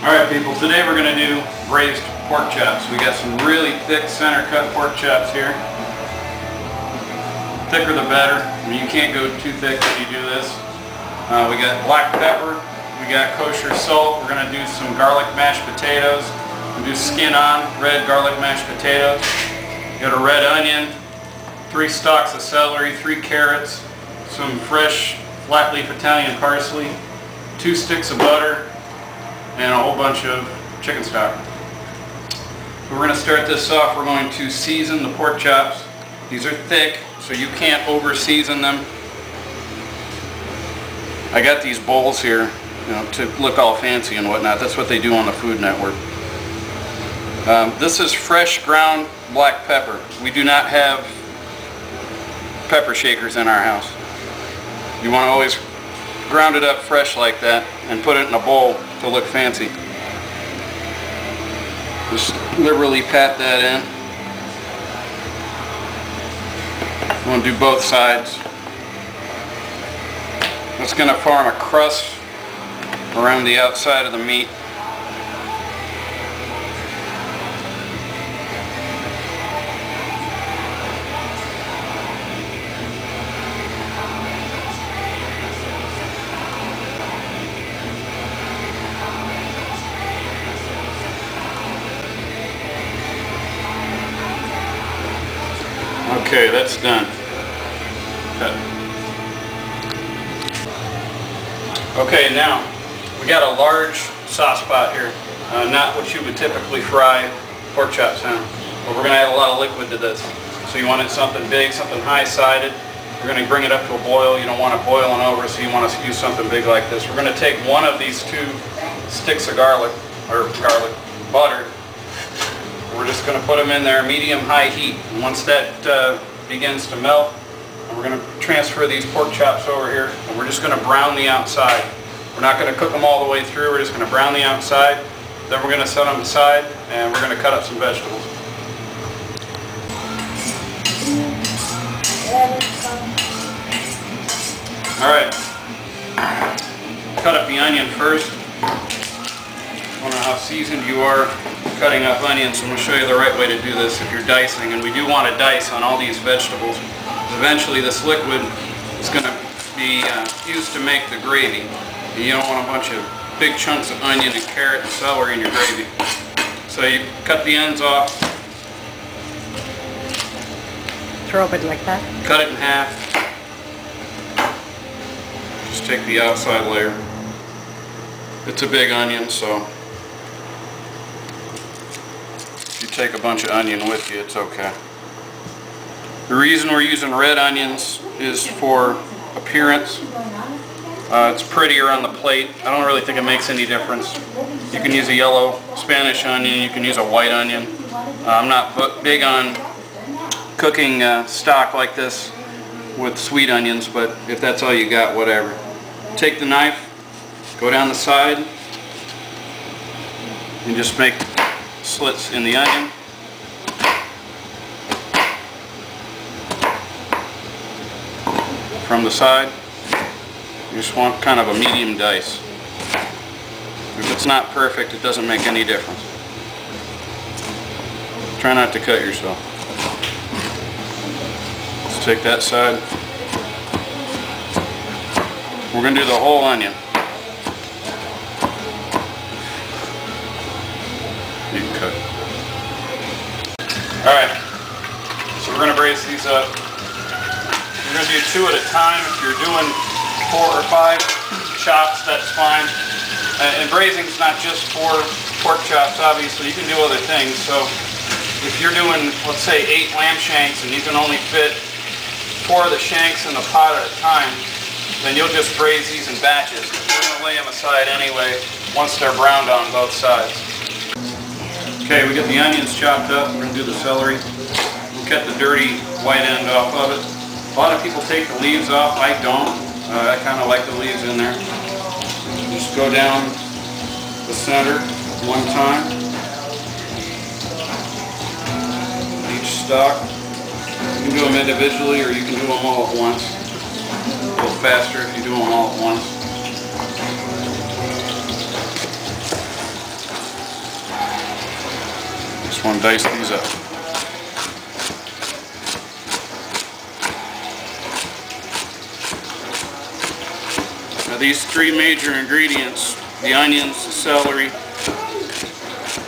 Alright people, today we're going to do braised pork chops. We got some really thick center cut pork chops here. Thicker the better. I mean, you can't go too thick when you do this. We got black pepper, we got kosher salt, we're going to do some garlic mashed potatoes. We'll do skin on red garlic mashed potatoes. We got a red onion, 3 stalks of celery, 3 carrots, some fresh flat leaf Italian parsley, 2 sticks of butter, and a whole bunch of chicken stock. We're going to start this off. We're going to season the pork chops. These are thick, so you can't over season them. I got these bowls here, to look all fancy and whatnot. That's what they do on the Food Network. This is fresh ground black pepper. We do not have pepper shakers in our house. You want to always ground it up fresh like that and put it in a bowl to look fancy. Just liberally pat that in. I'm going to do both sides. It's going to form a crust around the outside of the meat. Okay, that's done. Cut. Okay, now we got a large sauce pot here. Not what you would typically fry pork chops in, but we're going to add a lot of liquid to this. So you want it something big, something high-sided. You're going to bring it up to a boil. You don't want it boiling over, so you want to use something big like this. We're going to take one of these 2 sticks of garlic butter. We're just going to put them in there medium-high heat. And once that begins to melt, we're going to transfer these pork chops over here, and we're just going to brown the outside. We're not going to cook them all the way through. We're just going to brown the outside. Then we're going to set them aside, and we're going to cut up some vegetables. All right. Cut up the onion first. I don't know how seasoned you are cutting up onions, so I'm going to show you the right way to do this if you're dicing. And we do want to dice on all these vegetables. Eventually this liquid is going to be used to make the gravy. And you don't want a bunch of big chunks of onion and carrot and celery in your gravy. So you cut the ends off. Throw it like that? Cut it in half. Just take the outside layer. It's a big onion, so if you take a bunch of onion with you, it's okay. The reason we're using red onions is for appearance. It's prettier on the plate. I don't really think it makes any difference. You can use a yellow Spanish onion, you can use a white onion. I'm not big on cooking stock like this with sweet onions, but if that's all you got, whatever. Take the knife, go down the side, and just make slits in the onion. From the side, you just want kind of a medium dice. If it's not perfect, it doesn't make any difference. Try not to cut yourself. Let's take that side. We're going to do the whole onion. You can cut. Alright, so we're going to braise these up. We're going to do 2 at a time. If you're doing 4 or 5 chops, that's fine. And braising is not just for pork chops, obviously. You can do other things. So if you're doing, let's say, 8 lamb shanks and you can only fit 4 of the shanks in the pot at a time, then you'll just braise these in batches. We're going to lay them aside anyway once they're browned on both sides. Okay, we got the onions chopped up. We're going to do the celery. We'll cut the dirty white end off of it. A lot of people take the leaves off. I don't. I kind of like the leaves in there. Just go down the center one time. Each stalk. You can do them individually or you can do them all at once. A little faster if you do them all at once. just want to dice these up. Now these three major ingredients, the onions, the celery,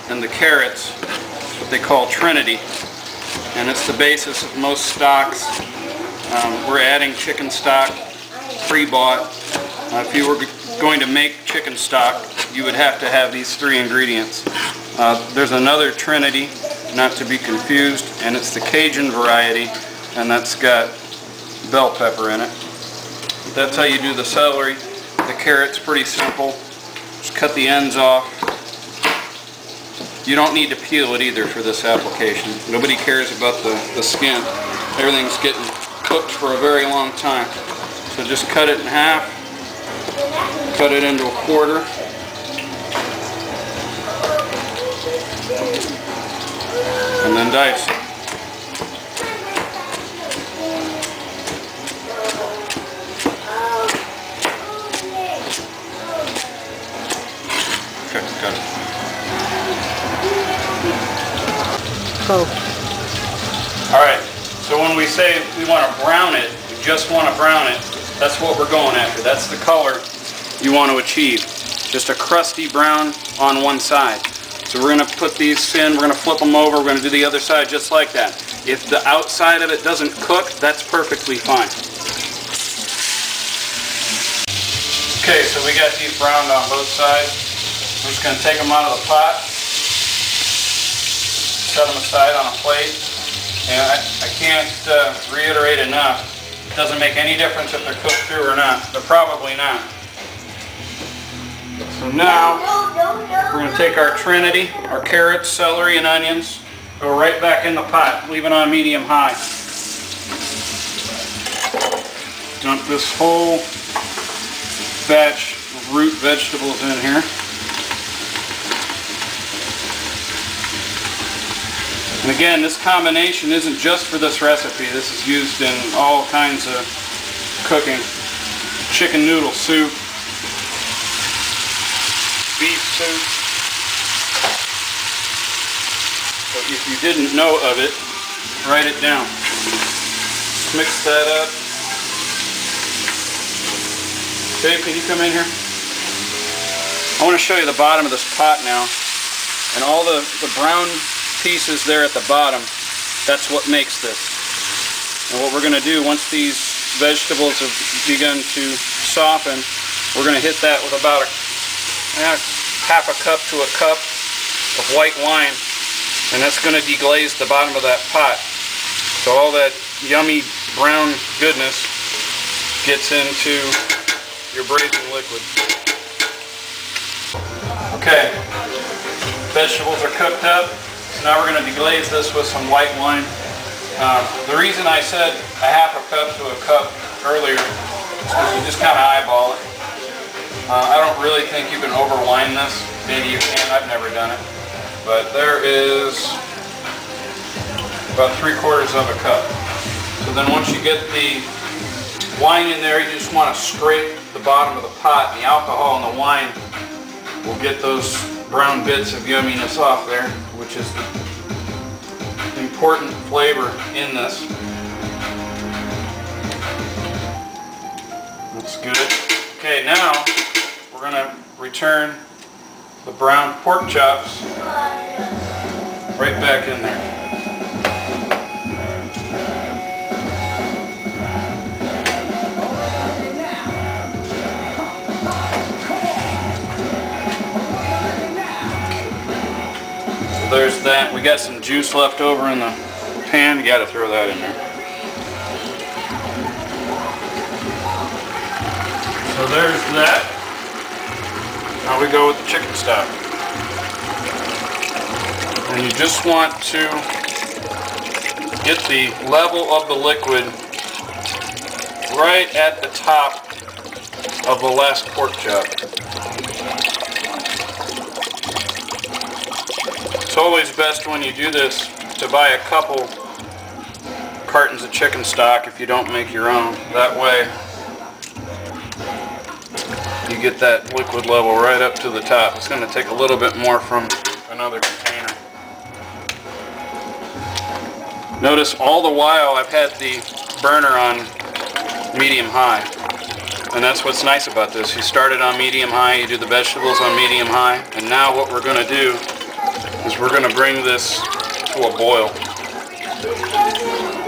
and the carrots, what they call Trinity, and it's the basis of most stocks. We're adding chicken stock pre-bought. If you were going to make chicken stock, you would have to have these three ingredients. There's another Trinity, not to be confused, and it's the Cajun variety, and that's got bell pepper in it. That's how you do the celery. The carrot's pretty simple. Just cut the ends off. You don't need to peel it either for this application. Nobody cares about the skin. Everything's getting cooked for a very long time. So just cut it in half, cut it into a quarter, and then dice it. Okay, got it. Go. Alright, so when we say we want to brown it, we just want to brown it, that's what we're going after. That's the color you want to achieve. Just a crusty brown on one side. So we're going to put these in, we're going to flip them over, we're going to do the other side just like that. If the outside of it doesn't cook, that's perfectly fine. Okay, so we got these browned on both sides. We're just going to take them out of the pot, set them aside on a plate. And I can't reiterate enough, it doesn't make any difference if they're cooked through or not. They're probably not. So now, we're going to take our Trinity, our carrots, celery, and onions, go right back in the pot, leave it on medium-high. Dump this whole batch of root vegetables in here. And again, this combination isn't just for this recipe. This is used in all kinds of cooking. Chicken noodle soup, beef soup. So if you didn't know of it, write it down. Mix that up. Dave, can you come in here? I want to show you the bottom of this pot now. And all the brown pieces there at the bottom, that's what makes this. And what we're going to do once these vegetables have begun to soften, we're going to hit that with about half a cup to a cup of white wine, and that's going to deglaze the bottom of that pot. So all that yummy brown goodness gets into your braising liquid. Okay, vegetables are cooked up. Now we're going to deglaze this with some white wine. The reason I said a half a cup to a cup earlier is because you just kind of eyeball it. I don't really think you can overwine this. Maybe you can, I've never done it. But there is about 3/4 of a cup. So then once you get the wine in there, you just want to scrape the bottom of the pot, and the alcohol and the wine will get those brown bits of yumminess off there, which is the important flavor in this. Looks good. Okay, now we're going to return the brown pork chops right back in there. There's that. We got some juice left over in the pan. You got to throw that in there. So there's that. Now we go with the chicken stock. And you just want to get the level of the liquid right at the top of the last pork chop. It's always best when you do this to buy a couple cartons of chicken stock if you don't make your own. That way you get that liquid level right up to the top. It's going to take a little bit more from another container. Notice all the while I've had the burner on medium-high. And that's what's nice about this. You start it on medium-high, you do the vegetables on medium-high, and now what we're going to do is we're going to bring this to a boil.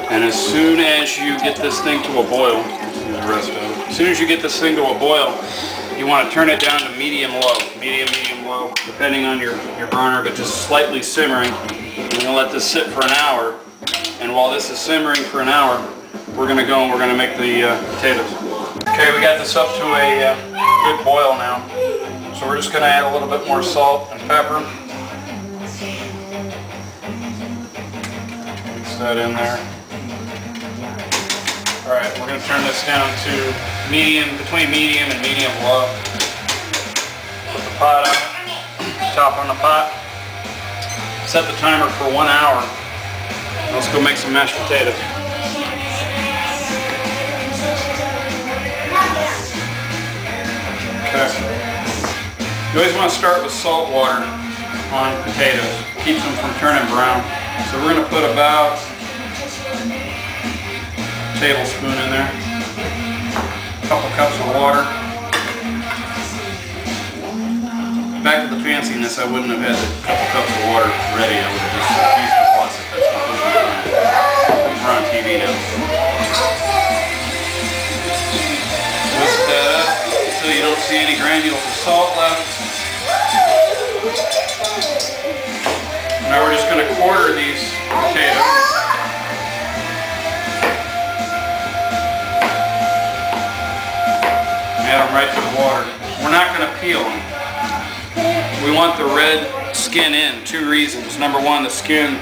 And as soon as you get this thing to a boil, as soon as you get this thing to a boil, you want to turn it down to medium-low, medium-low, depending on your burner, but just slightly simmering. We're going to let this sit for an hour, and while this is simmering for an hour, we're going to go and we're going to make the potatoes. Okay, we got this up to a good boil now, so we're just going to add a little bit more salt and pepper. Mix that in there. Alright, we're going to turn this down to medium, between medium and medium-low. Put the pot on, top on the pot. Set the timer for 1 hour. Let's go make some mashed potatoes. Okay. You always want to start with salt water on potatoes. Keeps them from turning brown. So we're going to put about a tablespoon in there. A couple cups of water. Back to the fanciness, I wouldn't have had a couple cups of water ready. I would have just used the faucet. That's completely fine. We're on TV now. Whisk that up so you don't see any granules of salt left. Now we're just going to quarter these potatoes. Add them right to the water. We're not going to peel them. We want the red skin in. 2 reasons. Number one, the skin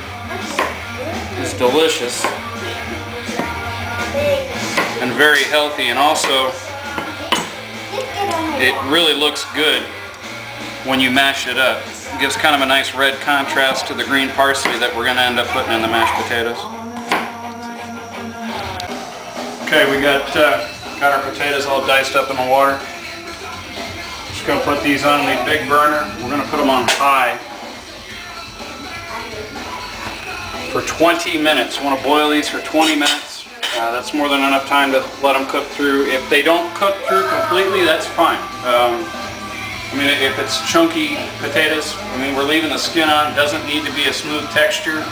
is delicious and very healthy, and also it really looks good when you mash it up. It gives kind of a nice red contrast to the green parsley that we're going to end up putting in the mashed potatoes. Okay, we got our potatoes all diced up in the water. Just going to put these on the big burner. We're going to put them on high for 20 minutes. We want to boil these for 20 minutes. That's more than enough time to let them cook through. If they don't cook through completely, that's fine. I mean, if it's chunky potatoes, I mean, we're leaving the skin on. It doesn't need to be a smooth texture.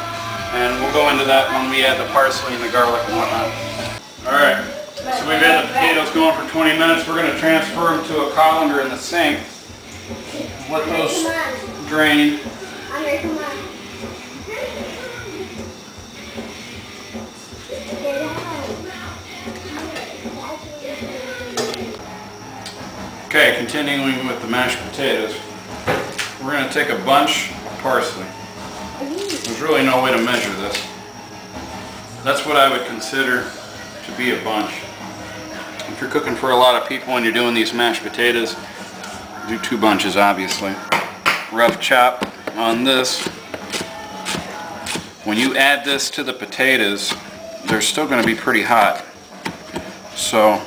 And we'll go into that when we add the parsley and the garlic and whatnot. Alright. So we've had the potatoes going for 20 minutes. We're going to transfer them to a colander in the sink. Let those drain. Okay, continuing with the mashed potatoes. We're going to take a bunch of parsley. There's really no way to measure this. That's what I would consider to be a bunch. If you're cooking for a lot of people and you're doing these mashed potatoes, do 2 bunches obviously. Rough chop on this. When you add this to the potatoes, they're still going to be pretty hot. So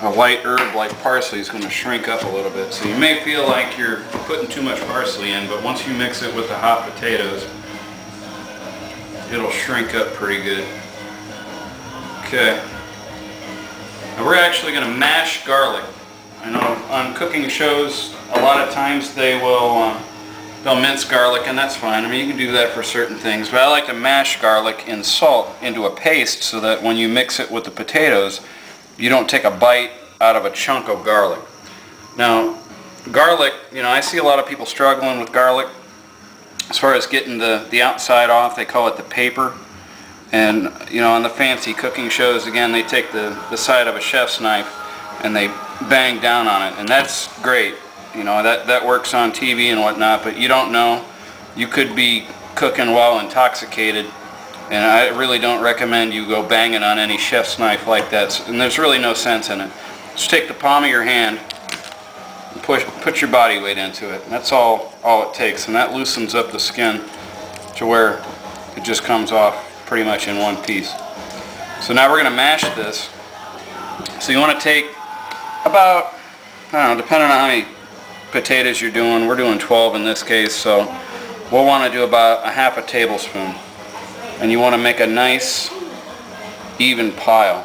a light herb like parsley is going to shrink up a little bit. So you may feel like you're putting too much parsley in, but once you mix it with the hot potatoes, it'll shrink up pretty good. Okay. Now we're actually going to mash garlic. I know on cooking shows a lot of times they'll mince garlic, and that's fine. I mean, you can do that for certain things, but I like to mash garlic in salt into a paste so that when you mix it with the potatoes, you don't take a bite out of a chunk of garlic. Now, garlic, you know, I see a lot of people struggling with garlic as far as getting the outside off. They call it the paper. And, you know, on the fancy cooking shows, again, they take the side of a chef's knife and they bang down on it. And that's great. You know, that works on TV and whatnot, but you don't know. You could be cooking while intoxicated, and I really don't recommend you go banging on any chef's knife like that. And there's really no sense in it. Just take the palm of your hand and put your body weight into it. And that's all it takes, and that loosens up the skin to where it just comes off pretty much in one piece. So now we're going to mash this. So you want to take about, I don't know, depending on how many potatoes you're doing, we're doing 12 in this case, so we'll want to do about a half a tablespoon. And you want to make a nice even pile.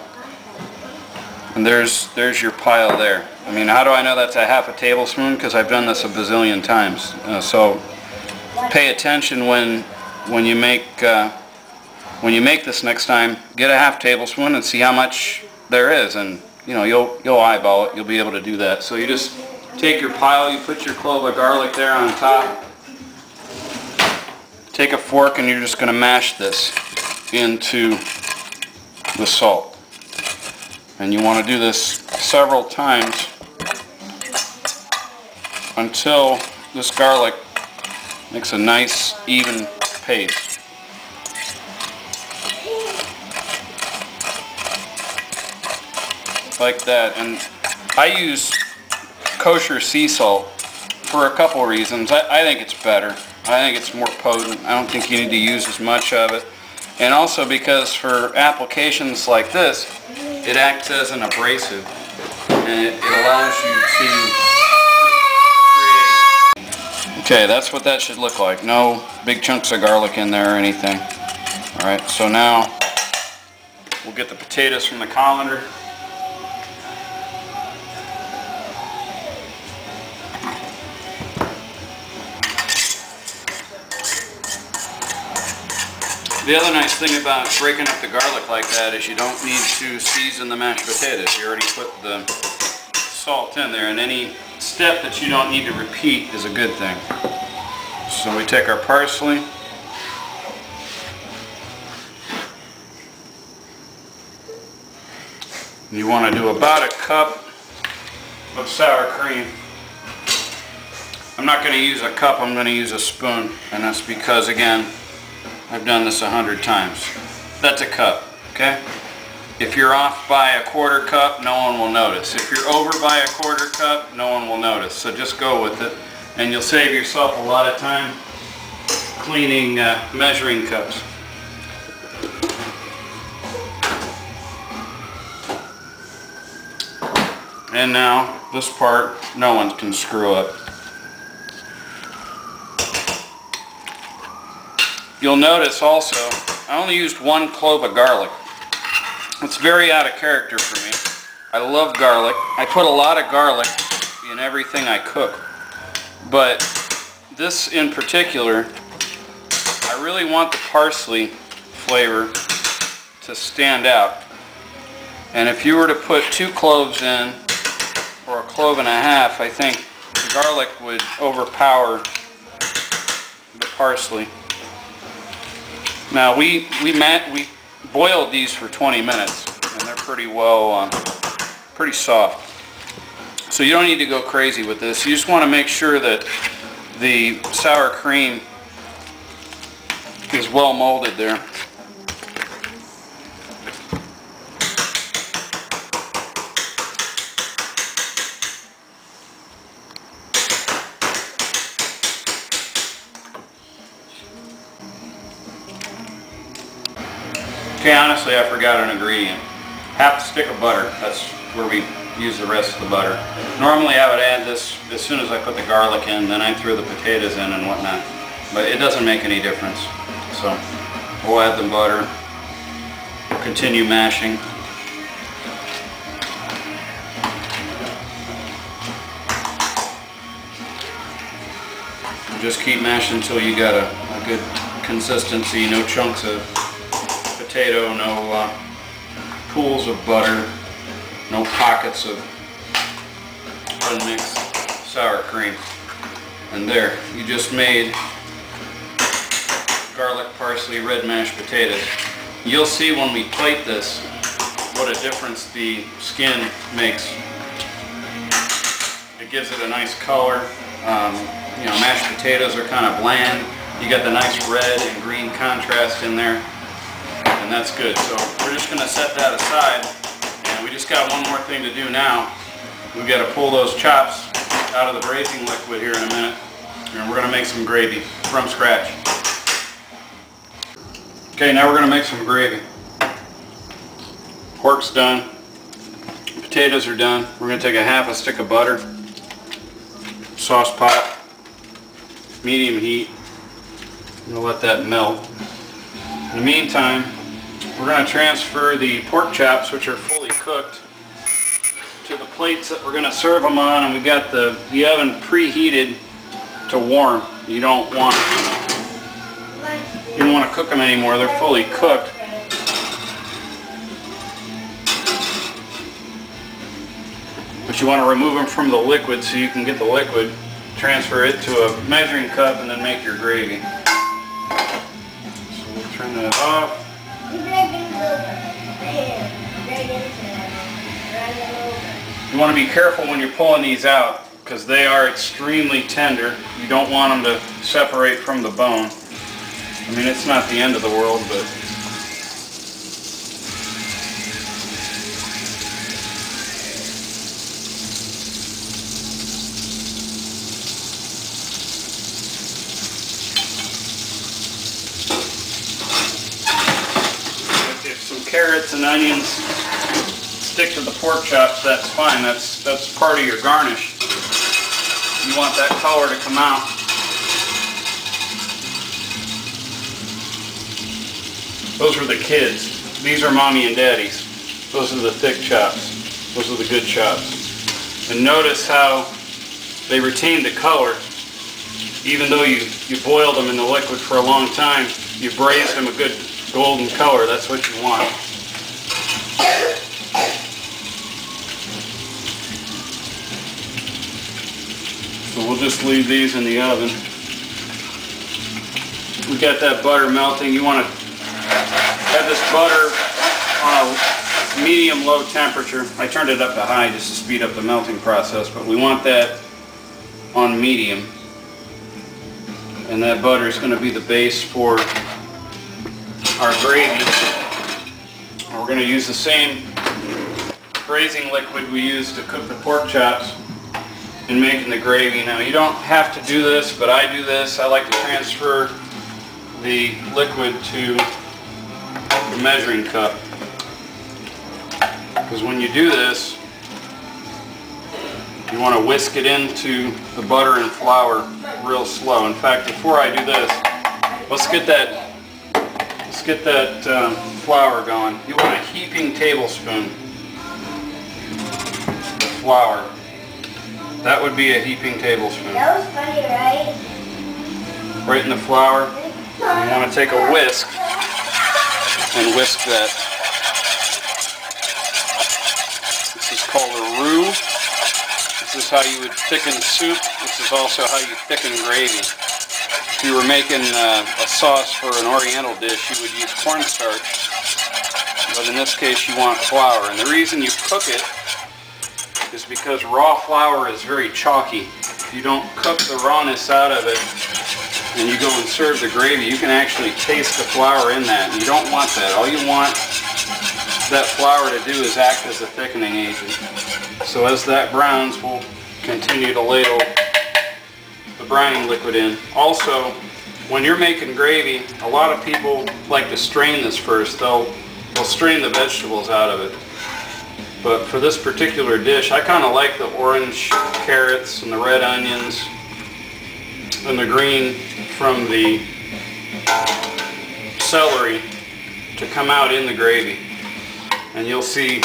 And there's your pile there. I mean, how do I know that's a half a tablespoon? Because I've done this a bazillion times. So pay attention when you make this next time. Get a half tablespoon and see how much there is, and you know, you'll eyeball it. You'll be able to do that. So you just take your pile, you put your clove of garlic there on top. Take a fork and you're just going to mash this into the salt. And you want to do this several times until this garlic makes a nice even paste. Like that. And I use kosher sea salt for a couple reasons. I think it's better. I think it's more potent. I don't think you need to use as much of it. And also because for applications like this, it acts as an abrasive. And it allows you to create... Okay, that's what that should look like. No big chunks of garlic in there or anything. Alright, so now we'll get the potatoes from the colander. The other nice thing about breaking up the garlic like that is you don't need to season the mashed potatoes. You already put the salt in there, and any step that you don't need to repeat is a good thing. So we take our parsley. You want to do about a cup of sour cream. I'm not going to use a cup, I'm going to use a spoon, and that's because, again, I've done this 100 times. That's a cup, okay? If you're off by a quarter cup, no one will notice. If you're over by a quarter cup, no one will notice. So just go with it, and you'll save yourself a lot of time cleaning measuring cups. And now, this part, no one can screw up. You'll notice also, I only used 1 clove of garlic. It's very out of character for me. I love garlic. I put a lot of garlic in everything I cook. But this in particular, I really want the parsley flavor to stand out. And if you were to put 2 cloves in, or a clove and a half, I think the garlic would overpower the parsley. Now we boiled these for 20 minutes, and they're pretty soft. So you don't need to go crazy with this. You just want to make sure that the sour cream is well molded there. Okay, honestly, I forgot an ingredient. Half a stick of butter. That's where we use the rest of the butter. Normally I would add this as soon as I put the garlic in, then I throw the potatoes in and whatnot. But it doesn't make any difference. So we'll add the butter. We'll continue mashing. And just keep mashing until you got a good consistency, no chunks of potato, no pools of butter, no pockets of unmixed sour cream. And there, you just made garlic, parsley, red mashed potatoes. You'll see when we plate this what a difference the skin makes. It gives it a nice color. You know, mashed potatoes are kind of bland. You got the nice red and green contrast in there. And that's good. So we're just going to set that aside, and we just got one more thing to do now. We've got to pull those chops out of the braising liquid here in a minute, and we're going to make some gravy from scratch. Okay, now we're going to make some gravy. Pork's done. Potatoes are done. We're going to take a half a stick of butter, sauce pot, medium heat. I'm going to let that melt. In the meantime, we're going to transfer the pork chops, which are fully cooked, to the plates that we're going to serve them on, and we got the oven preheated to warm. You don't want to cook them anymore. They're fully cooked. But you want to remove them from the liquid so you can get the liquid, transfer it to a measuring cup, and then make your gravy. So we'll turn that off. You want to be careful when you're pulling these out because they are extremely tender. You don't want them to separate from the bone. I mean, it's not the end of the world, but if some carrots and onions stick to the pork chops, that's fine. That's part of your garnish. You want that color to come out. Those are the kids. These are mommy and daddy's. Those are the thick chops. Those are the good chops. And notice how they retain the color. Even though you boiled them in the liquid for a long time, you braised them a good golden color. That's what you want. So we'll just leave these in the oven. We got that butter melting. You want to have this butter on a medium-low temperature. I turned it up to high just to speed up the melting process, but we want that on medium. And that butter is going to be the base for our gravy. And we're going to use the same braising liquid we used to cook the pork chops in making the gravy. Now you don't have to do this, but I do this. I like to transfer the liquid to the measuring cup, because when you do this, you want to whisk it into the butter and flour real slow. In fact, before I do this, let's get that flour going. You want a heaping tablespoon of flour. That would be a heaping tablespoon. That was funny, right? Right in the flour. You want to take a whisk and whisk that. This is called a roux. This is how you would thicken soup. This is also how you thicken gravy. If you were making a sauce for an oriental dish, you would use cornstarch. But in this case, you want flour. And the reason you cook it is because raw flour is very chalky. If you don't cook the rawness out of it and you go and serve the gravy, you can actually taste the flour in that. And you don't want that. All you want that flour to do is act as a thickening agent. So as that browns, we'll continue to ladle the browning liquid in. Also, when you're making gravy, a lot of people like to strain this first. They'll strain the vegetables out of it. But for this particular dish, I kind of like the orange carrots and the red onions and the green from the celery to come out in the gravy. And you'll see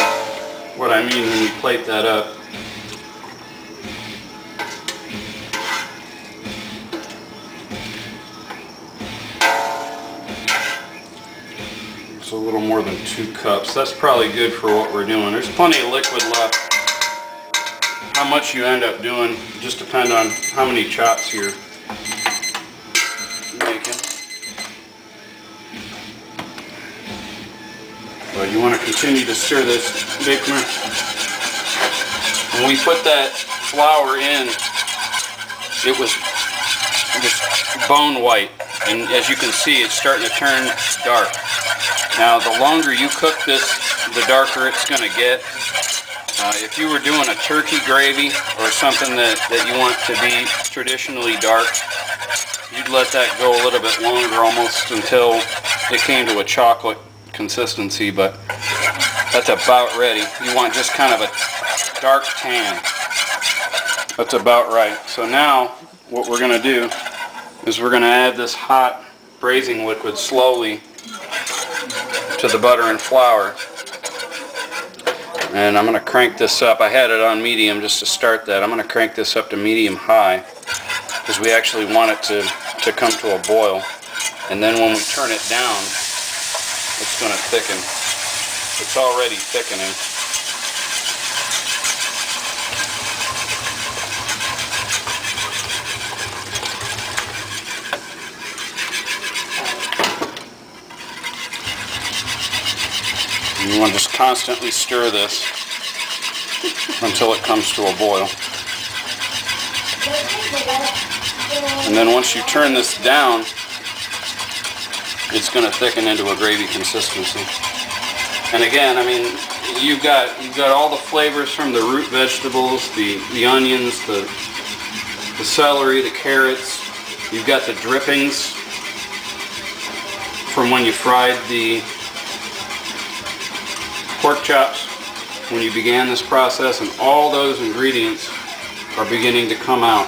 what I mean when we plate that up. A little more than 2 cups. That's probably good for what we're doing. There's plenty of liquid left. How much you end up doing just depends on how many chops you're making. But you want to continue to stir this, Baker. When we put that flour in, it was bone white, and as you can see, it's starting to turn dark. Now, the longer you cook this, the darker it's going to get. If you were doing a turkey gravy or something that you want to be traditionally dark, you'd let that go a little bit longer, almost until it came to a chocolate consistency, but that's about ready. You want just kind of a dark tan. That's about right. So now, what we're going to do is we're going to add this hot braising liquid slowly to the butter and flour. And I'm going to crank this up. I had it on medium just to start that. I'm going to crank this up to medium-high because we actually want it to come to a boil. And then when we turn it down, it's going to thicken. It's already thickening. And you want to just constantly stir this until it comes to a boil. And then once you turn this down, it's going to thicken into a gravy consistency. And again, I mean, you've got all the flavors from the root vegetables, the onions, the celery, the carrots. You've got the drippings from when you fried the pork chops when you began this process, and all those ingredients are beginning to come out.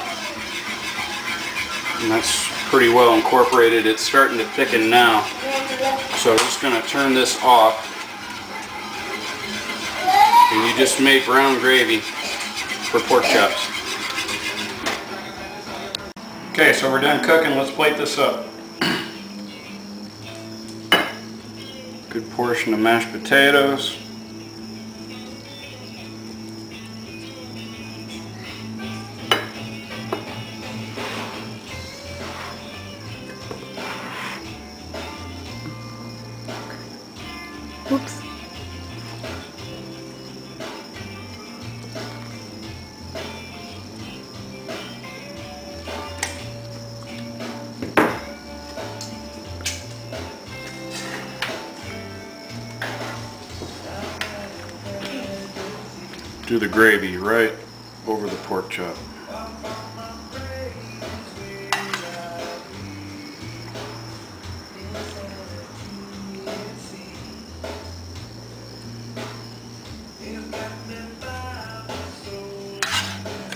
And that's pretty well incorporated. It's starting to thicken now. So I'm just going to turn this off. And you just made brown gravy for pork chops. Okay, so we're done cooking. Let's plate this up. Good portion of mashed potatoes. Oops. Do the gravy right over the pork chop.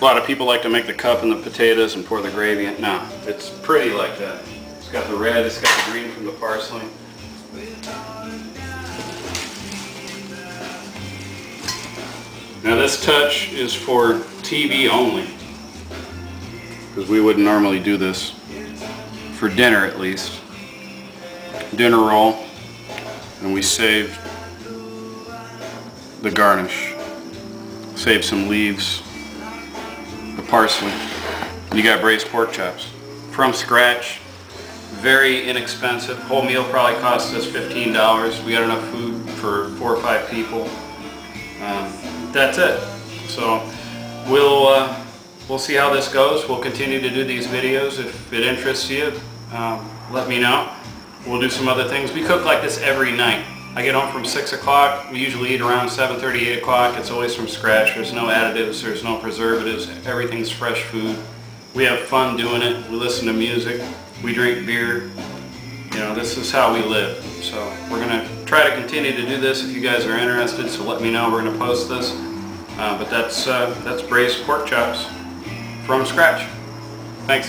A lot of people like to make the cup in the potatoes and pour the gravy in. No, it's pretty like that. It's got the red, it's got the green from the parsley. Now this touch is for TV only, because we wouldn't normally do this for dinner, at least. Dinner roll, and we saved the garnish. Saved some leaves, the parsley. You got braised pork chops from scratch, very inexpensive. Whole meal probably cost us $15. We got enough food for 4 or 5 people. That's it. So we'll see how this goes. We'll continue to do these videos. If it interests you, let me know. We'll do some other things. We cook like this every night. I get home from 6 o'clock. We usually eat around 7:30, 8 o'clock. It's always from scratch. There's no additives. There's no preservatives. Everything's fresh food. We have fun doing it. We listen to music. We drink beer. You know, this is how we live. So we're going to try to continue to do this if you guys are interested. So let me know. We're going to post this. But that's braised pork chops from scratch. Thanks.